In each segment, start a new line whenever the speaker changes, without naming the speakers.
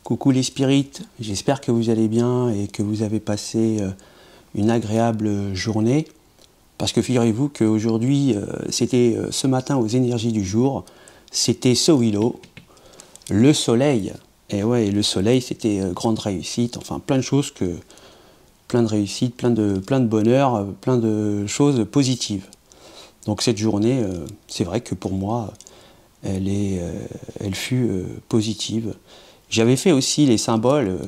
Coucou les spirites, j'espère que vous allez bien et que vous avez passé une agréable journée. Parce que figurez-vous qu'aujourd'hui, c'était ce matin aux énergies du jour, c'était Sowilo, le soleil. Et ouais, le soleil, c'était grande réussite, enfin plein de choses, plein de réussite, plein de bonheur, plein de choses positives. Donc cette journée, c'est vrai que pour moi, elle fut positive. J'avais fait aussi les symboles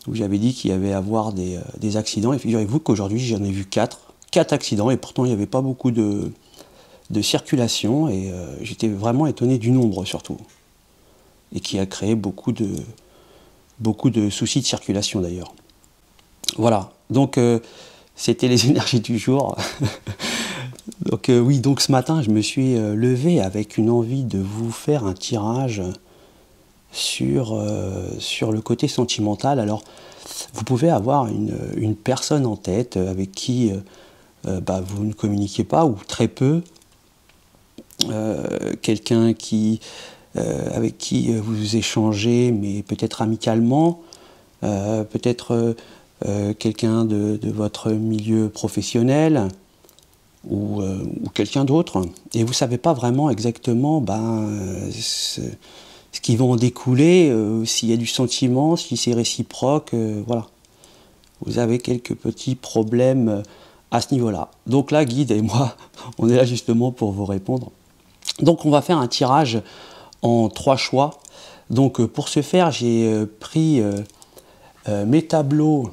où j'avais dit qu'il y avait à avoir des accidents. Et figurez-vous qu'aujourd'hui, j'en ai vu 4 accidents. Et pourtant, il n'y avait pas beaucoup de circulation. Et j'étais vraiment étonné du nombre, surtout. Et qui a créé beaucoup de soucis de circulation, d'ailleurs. Voilà. Donc, c'était les énergies du jour. Donc, oui, donc ce matin, je me suis levé avec une envie de vous faire un tirage sur le côté sentimental. Alors, vous pouvez avoir une personne en tête avec qui vous ne communiquez pas, ou très peu, quelqu'un avec qui vous échangez, mais peut-être amicalement, peut-être quelqu'un de votre milieu professionnel, ou quelqu'un d'autre, et vous ne savez pas vraiment exactement ce qui va en découler, s'il y a du sentiment, si c'est réciproque, voilà. Vous avez quelques petits problèmes à ce niveau-là. Donc là, Guide et moi, on est là justement pour vous répondre. Donc on va faire un tirage en 3 choix. Donc pour ce faire, j'ai pris mes tableaux,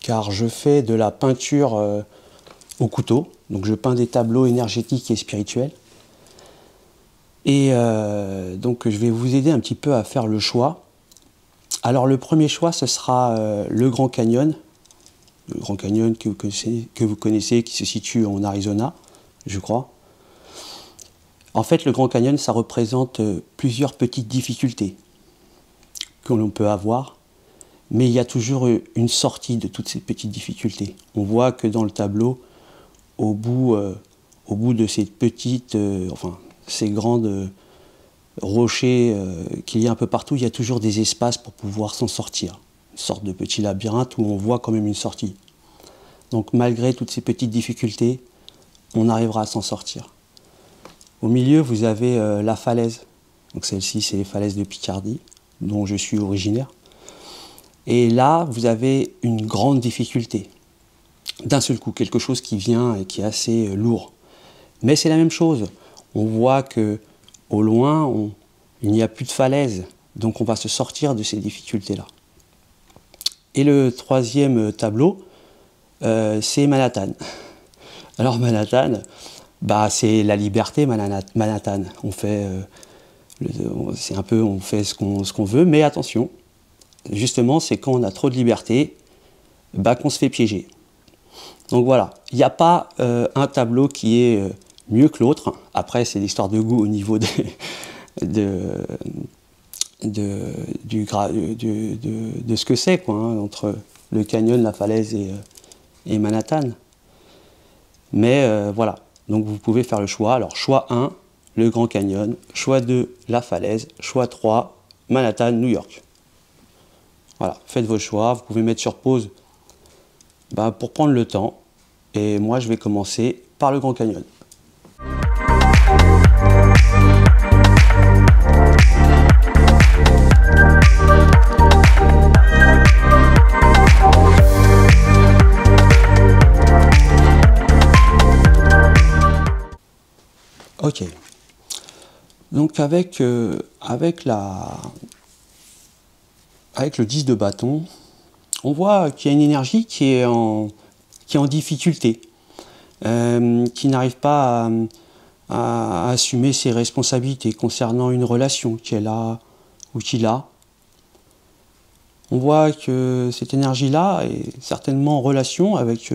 car je fais de la peinture au couteau. Donc je peins des tableaux énergétiques et spirituels. Et donc je vais vous aider un petit peu à faire le choix. Alors le premier choix, ce sera le Grand Canyon. Le Grand Canyon que vous connaissez, qui se situe en Arizona, je crois. En fait, le Grand Canyon, ça représente plusieurs petites difficultés que l'on peut avoir. Mais il y a toujours une sortie de toutes ces petites difficultés. On voit que dans le tableau, au bout de ces petites... ces grandes rochers qu'il y a un peu partout, il y a toujours des espaces pour pouvoir s'en sortir. Une sorte de petit labyrinthe où on voit quand même une sortie. Donc malgré toutes ces petites difficultés, on arrivera à s'en sortir. Au milieu, vous avez la falaise. Donc celle-ci, c'est les falaises de Picardie, dont je suis originaire. Et là, vous avez une grande difficulté. D'un seul coup, quelque chose qui vient et qui est assez lourd. Mais c'est la même chose. On voit qu'au loin, il n'y a plus de falaise, donc on va se sortir de ces difficultés-là. Et le troisième tableau, c'est Manhattan. Alors Manhattan, c'est la liberté Manhattan. On fait, on fait ce qu'on veut, mais attention, justement, c'est quand on a trop de liberté, qu'on se fait piéger. Donc voilà, il n'y a pas un tableau qui est mieux que l'autre. Après, c'est l'histoire de goût au niveau de ce que c'est, quoi, hein, entre le canyon, la falaise et Manhattan. Mais voilà, donc vous pouvez faire le choix. Alors, choix 1, le Grand Canyon. Choix 2, la falaise. Choix 3, Manhattan, New York. Voilà, faites vos choix. Vous pouvez mettre sur pause pour prendre le temps. Et moi, je vais commencer par le Grand Canyon. Ok. Donc avec le 10 de bâton, on voit qu'il y a une énergie qui est en difficulté, qui n'arrive pas à assumer ses responsabilités concernant une relation qu'elle a ou qu'il a. On voit que cette énergie-là est certainement en relation avec,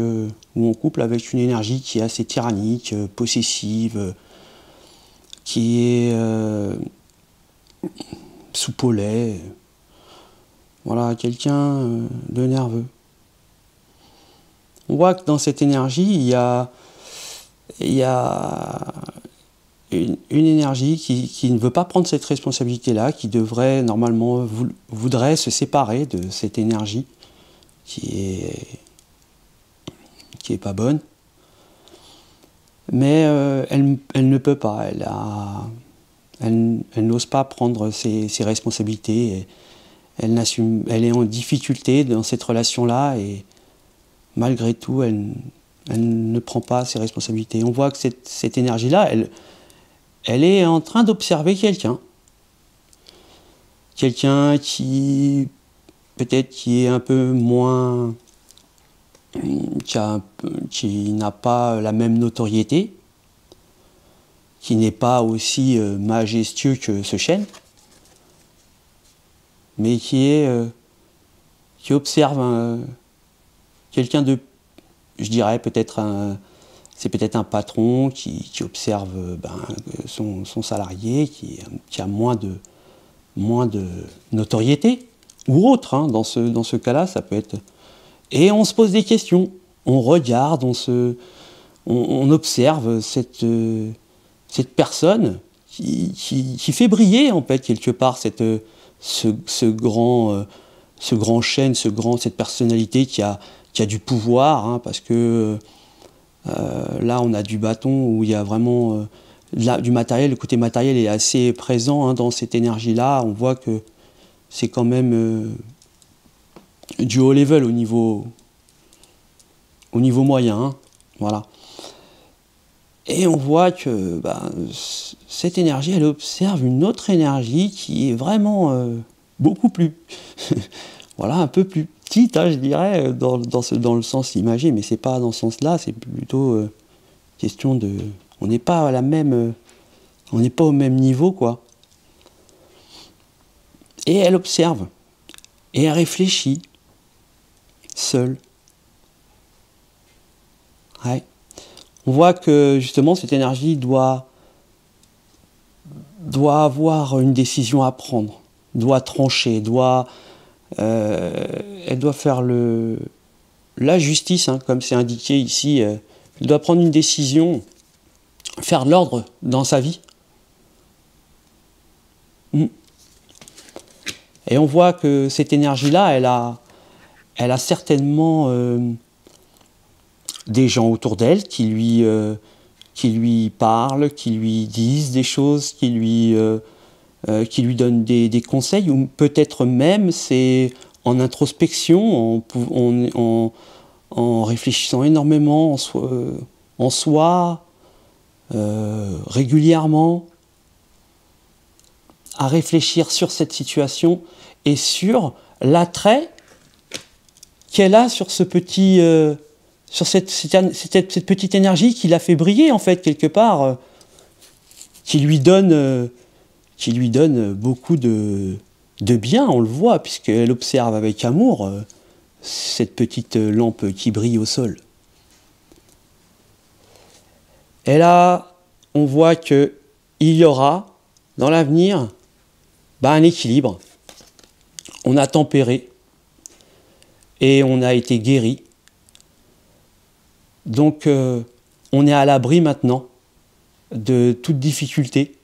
ou en couple avec une énergie qui est assez tyrannique, possessive, qui est soupe au lait. Voilà, quelqu'un de nerveux. On voit que dans cette énergie, il y a une énergie qui ne veut pas prendre cette responsabilité-là, qui devrait normalement, voudrait se séparer de cette énergie qui est pas bonne. Mais elle ne peut pas, elle n'ose pas prendre ses responsabilités, elle est en difficulté dans cette relation-là et malgré tout, elle ne prend pas ses responsabilités. On voit que cette énergie-là, elle est en train d'observer quelqu'un. Quelqu'un qui, peut-être, qui est un peu moins... qui n'a pas la même notoriété, qui n'est pas aussi majestueux que ce chêne, mais qui observe quelqu'un de, je dirais peut-être c'est peut-être un patron qui observe son salarié qui a moins de notoriété, ou autre, hein, dans ce cas-là, ça peut être... Et on se pose des questions, on regarde, on observe cette personne qui fait briller, en fait, quelque part, ce grand chêne, cette personnalité qui a du pouvoir, hein, parce que là, on a du bâton où il y a vraiment du matériel. Le côté matériel est assez présent, hein, dans cette énergie-là. On voit que c'est quand même du haut level au niveau moyen. Hein, voilà. Et on voit que cette énergie, elle observe une autre énergie qui est vraiment beaucoup plus... voilà, un peu plus petite, hein, je dirais, dans le sens imagé, mais c'est pas dans ce sens-là, c'est plutôt question de... On n'est pas on n'est pas au même niveau, quoi. Et elle observe, et elle réfléchit, seule. Ouais. On voit que, justement, cette énergie doit avoir une décision à prendre, doit trancher, elle doit faire la justice, hein, comme c'est indiqué ici. Elle doit prendre une décision, faire de l'ordre dans sa vie. Et on voit que cette énergie-là, elle a certainement des gens autour d'elle qui lui parlent, qui lui disent des choses, qui lui donnent des conseils, ou peut-être même c'est en introspection, en réfléchissant énormément en soi, régulièrement, à réfléchir sur cette situation et sur l'attrait qu'elle a sur ce petit... sur cette petite énergie qui l'a fait briller, en fait, quelque part, qui lui donne beaucoup de bien, on le voit, puisqu'elle observe avec amour cette petite lampe qui brille au sol. Et là, on voit qu'il y aura, dans l'avenir, un équilibre. On a tempéré et on a été guéri. Donc, on est à l'abri maintenant de toute difficulté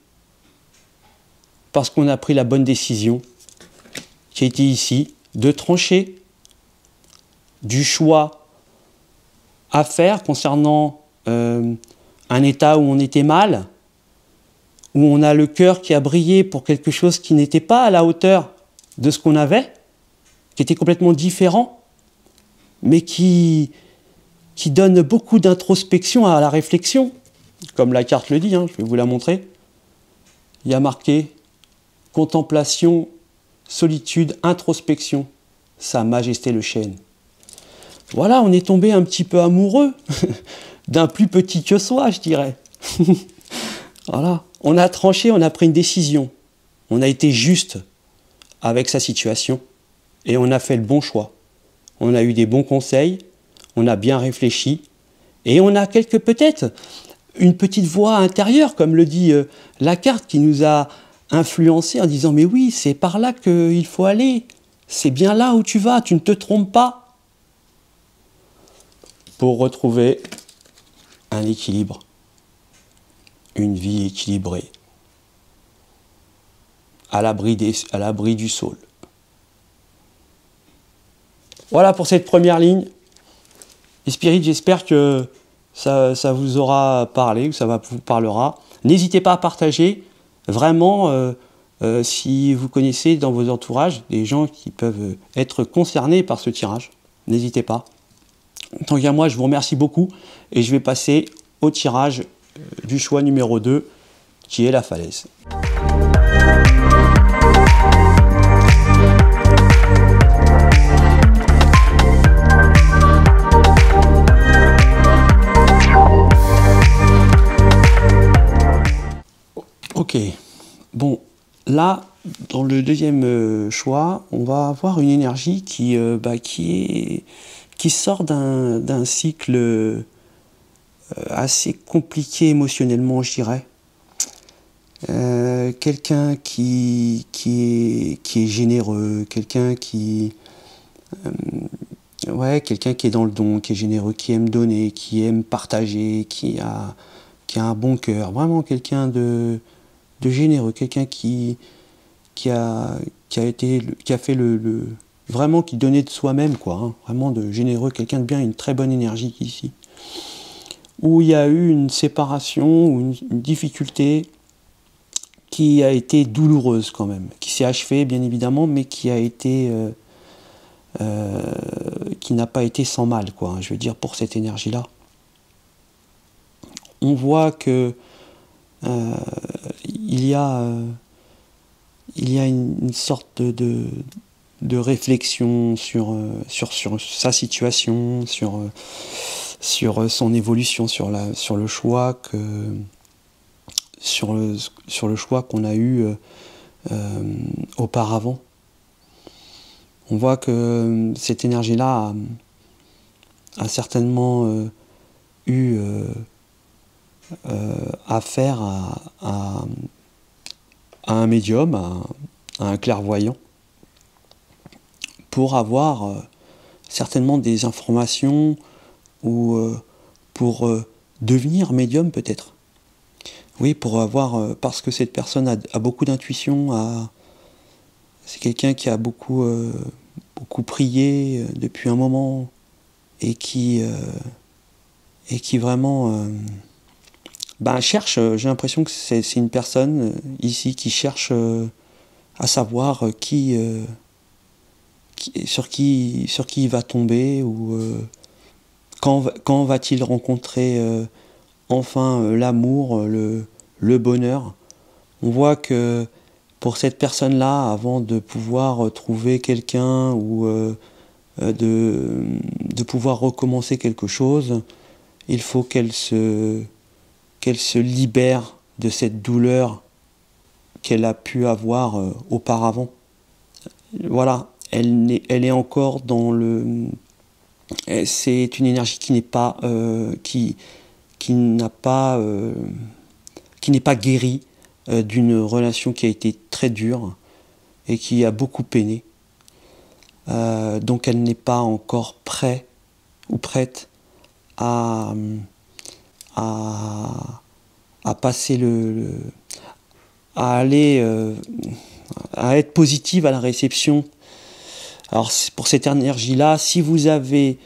parce qu'on a pris la bonne décision qui a été ici de trancher du choix à faire concernant un état où on était mal, où on a le cœur qui a brillé pour quelque chose qui n'était pas à la hauteur de ce qu'on avait, qui était complètement différent, mais qui donne beaucoup d'introspection à la réflexion, comme la carte le dit, hein, je vais vous la montrer. Il y a marqué contemplation, solitude, introspection, Sa Majesté le chêne. Voilà, on est tombé un petit peu amoureux d'un plus petit que soi, je dirais. Voilà, on a tranché, on a pris une décision. On a été juste avec sa situation et on a fait le bon choix. On a eu des bons conseils, on a bien réfléchi et on a peut-être une petite voix intérieure, comme le dit la carte, qui nous a influencé en disant « Mais oui, c'est par là qu'il faut aller, c'est bien là où tu vas, tu ne te trompes pas » pour retrouver un équilibre, une vie équilibrée, à l'abri du saule. Voilà pour cette première ligne. Les spirites, j'espère que ça vous aura parlé, que ça vous parlera. N'hésitez pas à partager, vraiment, si vous connaissez dans vos entourages des gens qui peuvent être concernés par ce tirage. N'hésitez pas. Tant qu'à moi, je vous remercie beaucoup et je vais passer au tirage du choix numéro 2, qui est la falaise. Ok, bon, là, dans le deuxième choix, on va avoir une énergie qui sort d'un cycle assez compliqué émotionnellement, je dirais. Quelqu'un qui est généreux, quelqu'un qui est dans le don, qui est généreux, qui aime donner, qui aime partager, qui a un bon cœur, vraiment quelqu'un de généreux, quelqu'un qui a fait vraiment qui donnait de soi-même, quoi, hein, vraiment de généreux, quelqu'un de bien, une très bonne énergie ici. Où il y a eu une séparation ou une difficulté qui a été douloureuse quand même, qui s'est achevée bien évidemment, mais qui a été qui n'a pas été sans mal, quoi, hein, je veux dire, pour cette énergie-là. On voit que il y a une sorte de réflexion sur sa situation, sur son évolution, sur le choix qu'on a eu auparavant. On voit que cette énergie-là a certainement eu affaire à un médium, à un clairvoyant, pour avoir certainement des informations ou pour devenir médium peut-être. Oui, pour avoir, parce que cette personne a beaucoup d'intuition, c'est quelqu'un qui a beaucoup prié depuis un moment et qui vraiment cherche, j'ai l'impression que c'est une personne ici qui cherche à savoir sur qui il va tomber ou quand va-t-il rencontrer enfin l'amour, le bonheur. On voit que pour cette personne-là, avant de pouvoir trouver quelqu'un ou de pouvoir recommencer quelque chose, il faut qu'elle se libère de cette douleur qu'elle a pu avoir auparavant. Voilà, elle est encore dans le... C'est une énergie qui n'est pas guérie d'une relation qui a été très dure et qui a beaucoup peiné. Donc elle n'est pas encore prête ou prête à passer à aller à être positive à la réception. Alors pour cette énergie-là, si vous avez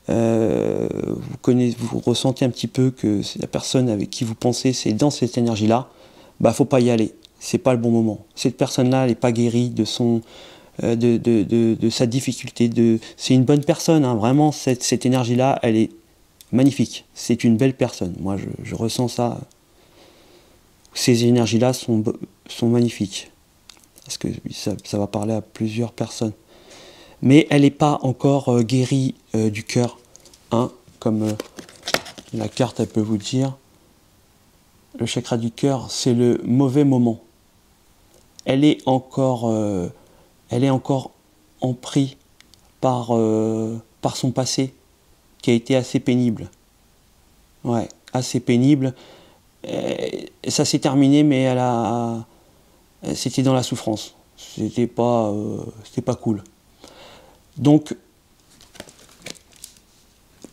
vous ressentez un petit peu que c'est la personne avec qui vous pensez, c'est dans cette énergie-là, faut pas y aller. C'est pas le bon moment. Cette personne-là, elle n'est pas guérie de sa difficulté. C'est une bonne personne, hein, vraiment. Cette énergie-là, elle est magnifique. C'est une belle personne. Moi, je ressens ça. Ces énergies-là sont magnifiques. Parce que ça va parler à plusieurs personnes. Mais elle n'est pas encore guérie du cœur. Hein, comme la carte, elle peut vous dire. Le chakra du cœur, c'est le mauvais moment. Elle est encore emprise par son passé, qui a été assez pénible. Ouais, assez pénible. Ça s'est terminé, mais c'était dans la souffrance. C'était pas cool. Donc,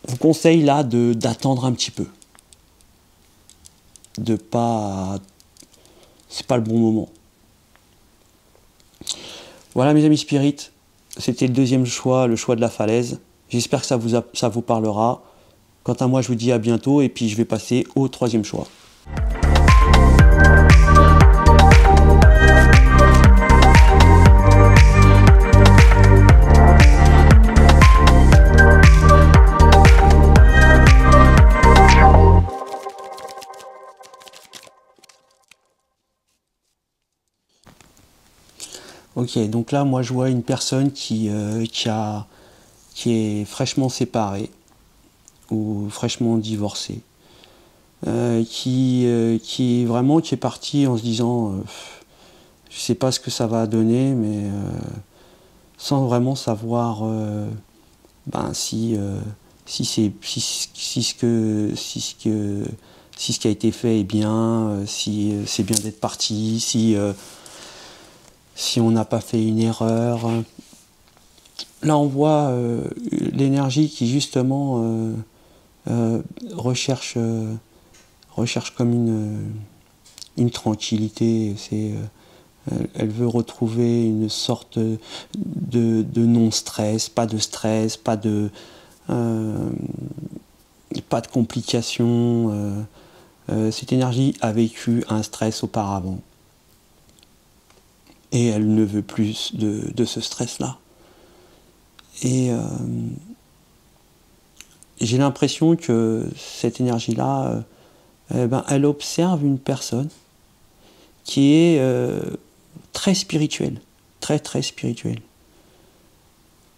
je vous conseille là d'attendre un petit peu. C'est pas le bon moment. Voilà mes amis spirites, c'était le deuxième choix, le choix de la falaise. J'espère que ça vous parlera. Quant à moi, je vous dis à bientôt et puis je vais passer au troisième choix. Ok, donc là, moi, je vois une personne qui est fraîchement séparée ou fraîchement divorcée, qui est partie en se disant, je sais pas ce que ça va donner, mais sans vraiment savoir si ce qui a été fait est bien, si c'est bien d'être parti, si on n'a pas fait une erreur. Là, on voit l'énergie qui, justement, recherche comme une tranquillité. Elle veut retrouver une sorte de non-stress, pas de stress, pas de complications. Cette énergie a vécu un stress auparavant. Et elle ne veut plus de ce stress-là. Et j'ai l'impression que cette énergie-là, elle observe une personne qui est très spirituelle, très très spirituelle,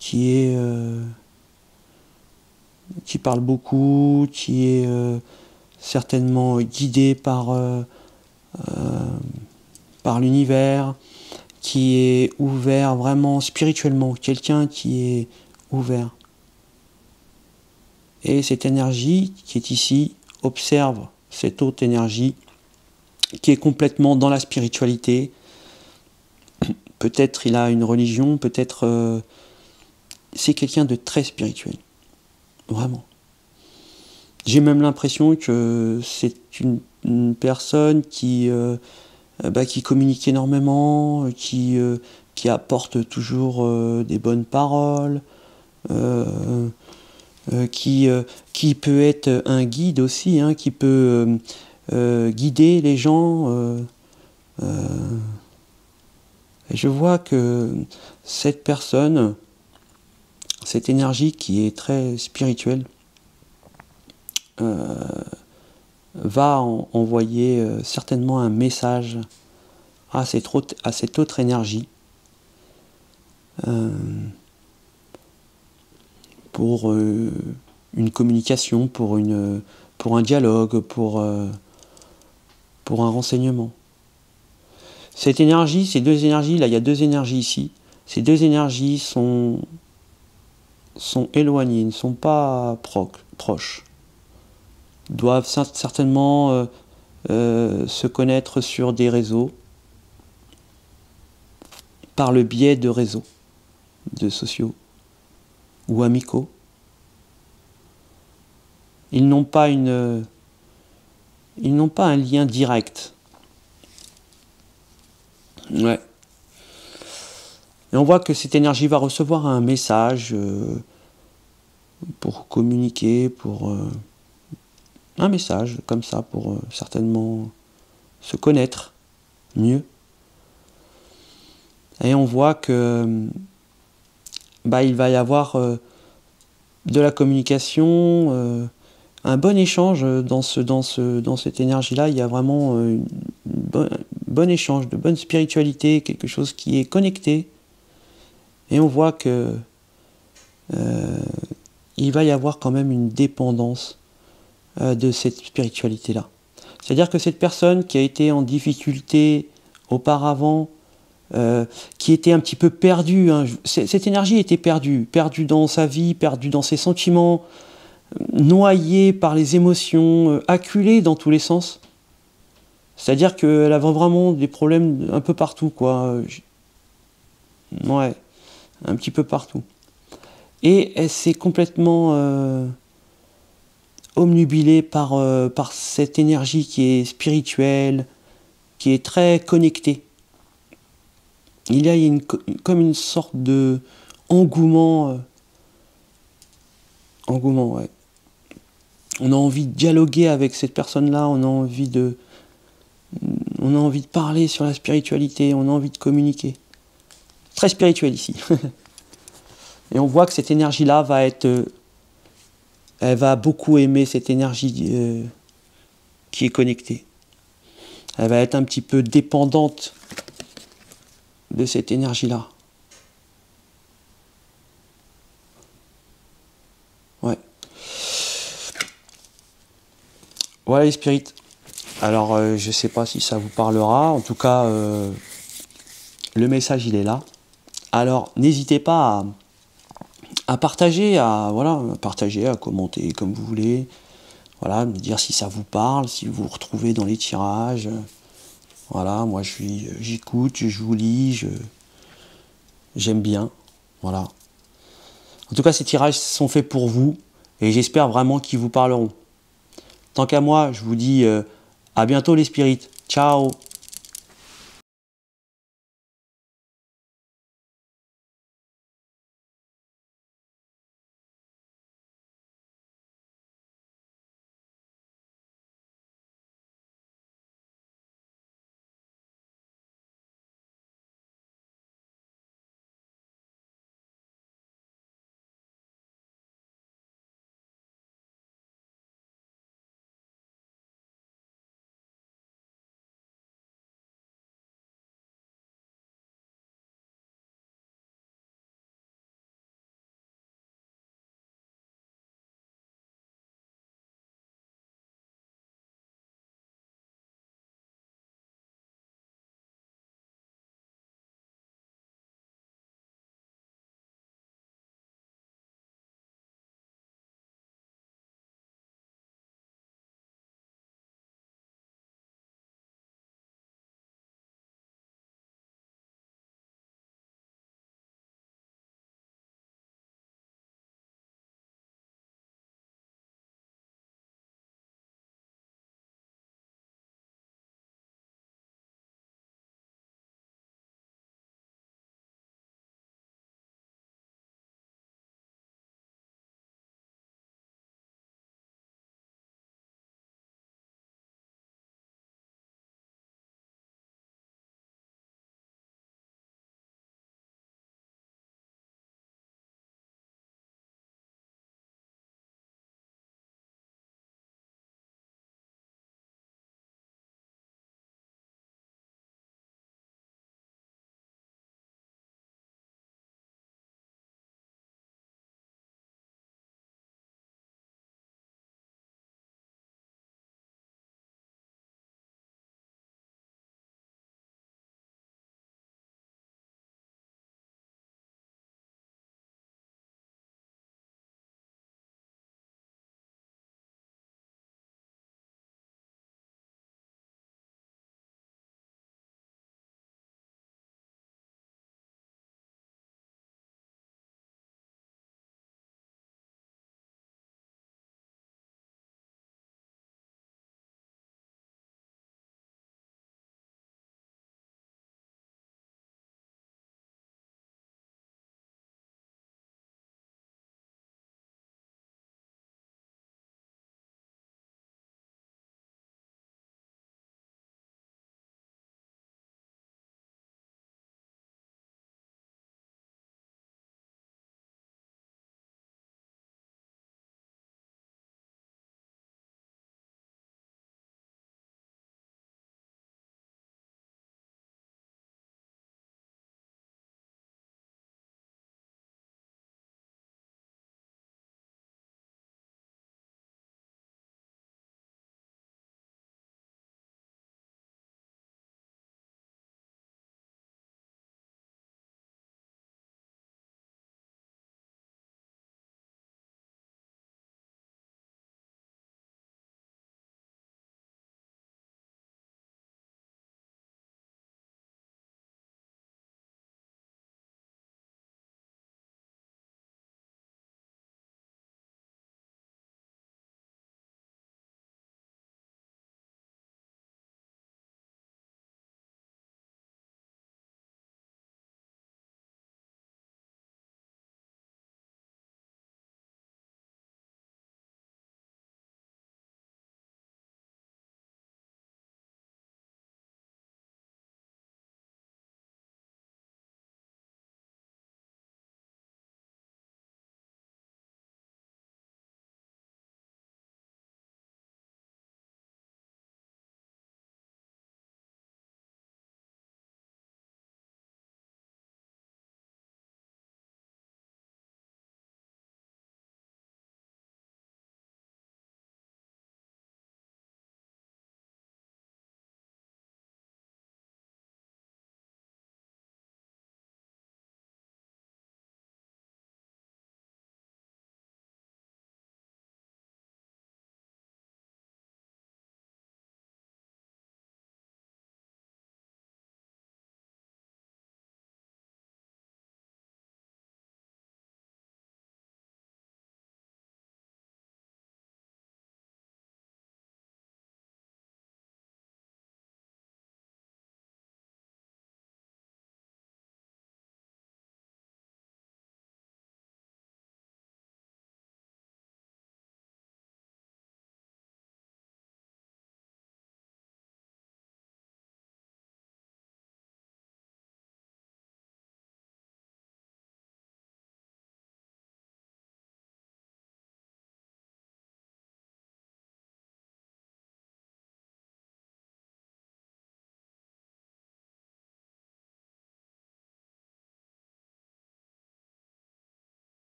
qui parle beaucoup, qui est certainement guidée par l'univers, qui est ouvert vraiment spirituellement, quelqu'un qui est ouvert. Et cette énergie qui est ici observe cette autre énergie qui est complètement dans la spiritualité. Peut-être il a une religion, peut-être c'est quelqu'un de très spirituel. Vraiment. J'ai même l'impression que c'est une personne qui communique énormément, qui apporte toujours des bonnes paroles, qui peut être un guide aussi, hein, qui peut guider les gens. Et je vois que cette personne, cette énergie qui est très spirituelle, va envoyer certainement un message à cette autre énergie pour une communication, pour un dialogue, pour un renseignement. Cette énergie, ces deux énergies, là il y a deux énergies ici, ces deux énergies sont éloignées, ne sont pas proches. Doivent certainement se connaître sur des réseaux, par le biais de réseaux, de sociaux ou amicaux. Ils n'ont pas un lien direct. Ouais. Et on voit que cette énergie va recevoir un message pour communiquer, pour un message comme ça, pour certainement se connaître mieux. Et on voit que il va y avoir de la communication, un bon échange dans cette énergie-là. Il y a vraiment bon échange, de bonne spiritualité, quelque chose qui est connecté. Et on voit que il va y avoir quand même une dépendance de cette spiritualité-là. C'est-à-dire que cette personne qui a été en difficulté auparavant, qui était un petit peu perdue, hein, cette énergie était perdue dans sa vie, perdue dans ses sentiments, noyée par les émotions, acculée dans tous les sens. C'est-à-dire qu'elle avait vraiment des problèmes un peu partout, quoi. Ouais, un petit peu partout. Et elle s'est complètement omnubilée par cette énergie qui est spirituelle, qui est très connectée. Il y a comme une sorte de engouement. Engouement, ouais. On a envie de dialoguer avec cette personne-là, on a envie de parler sur la spiritualité, on a envie de communiquer. Très spirituel ici. Et on voit que cette énergie-là elle va beaucoup aimer cette énergie qui est connectée. Elle va être un petit peu dépendante de cette énergie-là. Ouais. Voilà les spirites. Alors, je ne sais pas si ça vous parlera. En tout cas, le message, il est là. Alors, n'hésitez pas à partager, à commenter comme vous voulez. Voilà, me dire si ça vous parle, si vous vous retrouvez dans les tirages. Voilà, moi j'écoute, je vous lis, j'aime bien. Voilà. En tout cas, ces tirages sont faits pour vous et j'espère vraiment qu'ils vous parleront. Tant qu'à moi, je vous dis à bientôt les spirites. Ciao!